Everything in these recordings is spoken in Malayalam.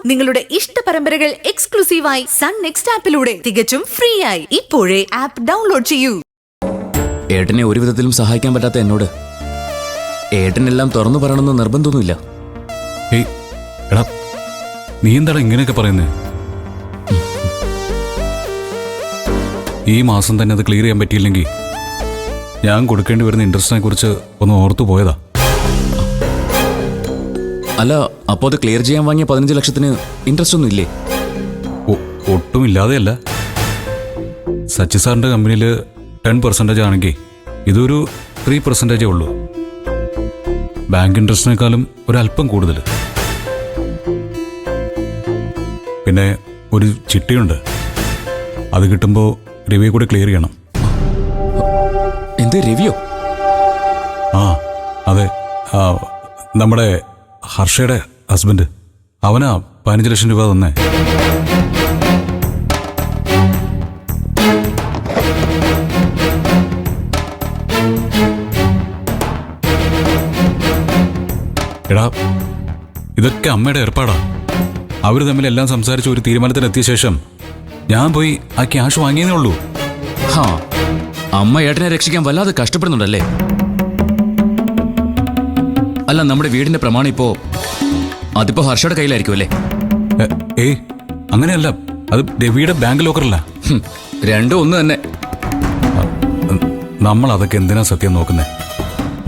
നിങ്ങളുടെ ഇഷ്ട പരമ്പരകൾ എക്സ്ക്ലൂസീവായി സൺ നെക്സ്റ്റ് ആപ്പിലൂടെ തികച്ചും ഫ്രീ ആയി ഇപ്പോഴേ ആപ്പ് ഡൗൺലോഡ് ചെയ്യൂ. ഏട്ടനെ ഒരു വിധത്തിലും സഹായിക്കാൻ പറ്റാത്ത എന്നോട് ഏട്ടനെല്ലാം തുറന്നു പറയണമെന്ന് നിർബന്ധമൊന്നുമില്ല. ഏയ് എടാ, നീ എന്താടാ ഇങ്ങനെയൊക്കെ പറയുന്നേ? ഈ മാസം തന്നെ അത് ക്ലിയർ ചെയ്യാൻ പറ്റിയില്ലെങ്കിൽ ഞാൻ കൊടുക്കേണ്ടി വരുന്ന ഇൻട്രസ്റ്റിനെ കുറിച്ച് ഒന്ന് ഓർത്തു പോയതാ. അല്ല, അപ്പോൾ അത് ക്ലിയർ ചെയ്യാൻ വാങ്ങിയ 15 ലക്ഷത്തിന് ഇൻട്രസ്റ്റ് ഒന്നും ഇല്ലേ? ഒട്ടും ഇല്ലാതെയല്ല. സച്ചി സാറിൻ്റെ കമ്പനിയിൽ 10% ആണെങ്കിൽ ഇതൊരു 3% ഉള്ളൂ. ബാങ്ക് ഇൻട്രസ്റ്റിനേക്കാളും ഒരല്പം കൂടുതൽ. പിന്നെ ഒരു ചിട്ടിയുണ്ട്, അത് കിട്ടുമ്പോൾ രവിയെ കൂടെ ക്ലിയർ ചെയ്യണം. എന്ത് രവിയോ? ആ അതെ, നമ്മുടെ ഹർഷയുടെ ഹസ്ബൻഡ്. അവനാ 15 ലക്ഷം രൂപ തന്നെ. എടാ, ഇതൊക്കെ അമ്മയുടെ ഏർപ്പാടാ. അവർ തമ്മിലെല്ലാം സംസാരിച്ച് ഒരു തീരുമാനത്തിലെത്തിയ ശേഷം ഞാൻ പോയി ആ ക്യാഷ് വാങ്ങിയതേ ഉള്ളൂ. ഹാ, അമ്മ ഏട്ടനെ രക്ഷിക്കാൻ വല്ലാതെ കഷ്ടപ്പെടുന്നുണ്ടല്ലേ? അല്ല, നമ്മുടെ വീടിന്റെ പ്രമാണം അതിപ്പോ ഹർഷയുടെ കയ്യിലായിരിക്കും അല്ലേ? ഏയ് അങ്ങനെയല്ല, അത് രവിയുടെ ബാങ്ക് ലോക്കറല്ല. രണ്ടും ഒന്ന് തന്നെ. നമ്മൾ അതൊക്കെ എന്തിനാ സത്യം നോക്കുന്നേ?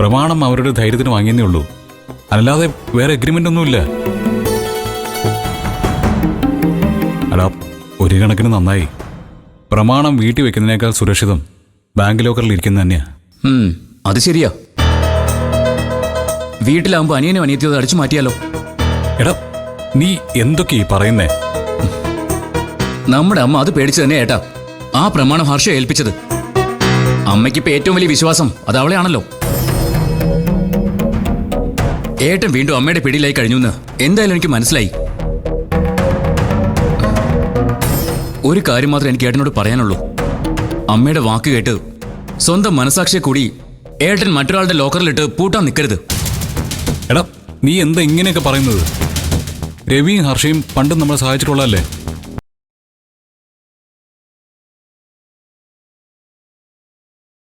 പ്രമാണം അവരുടെ ധൈര്യത്തിന് വാങ്ങിയേ ഉള്ളൂ, അല്ലാതെ വേറെ എഗ്രിമെന്റ് ഒന്നുമില്ല. അടാ, ഒരു കണക്കിന് നന്നായി. പ്രമാണം വീട്ടിൽ വെക്കുന്നതിനേക്കാൾ സുരക്ഷിതം ബാങ്ക് ലോക്കറിൽ ഇരിക്കുന്നത് തന്നെയാ. അത് ശരിയാ. വീട്ടിലാവുമ്പോ അനിയനും അനിയത്തിയോ അടിച്ചു മാറ്റിയാലോ? എടാ, നീ എന്തൊക്കെ ഈ പറയുന്നേ? നമ്മുടെ അമ്മ അത് പേടിച്ചു തന്നെ ഏട്ടാ ആ പ്രമാണം ഹർഷ ഏൽപ്പിച്ചത്. അമ്മയ്ക്കിപ്പോ ഏറ്റവും വലിയ വിശ്വാസം അത് അവളെയാണല്ലോ. ഏട്ടൻ വീണ്ടും അമ്മയുടെ പിടിയിലായി കഴിഞ്ഞു എന്ന് എന്തായാലും എനിക്ക് മനസ്സിലായി. ഒരു കാര്യം മാത്രമേ എനിക്ക് ഏട്ടനോട് പറയാനുള്ളൂ. അമ്മയുടെ വാക്ക് കേട്ട് സ്വന്തം മനസാക്ഷിയെ കൂടി ഏട്ടൻ മറ്റൊരാളുടെ ലോക്കറിലിട്ട് പൂട്ടാൻ നിൽക്കരുത്. എടാ, നീ എന്താ ഇങ്ങനെയൊക്കെ പറയുന്നത്? രവിയും ഹർഷയും പണ്ടും നമ്മളെ സഹായിച്ചിട്ടുള്ളതല്ലേ?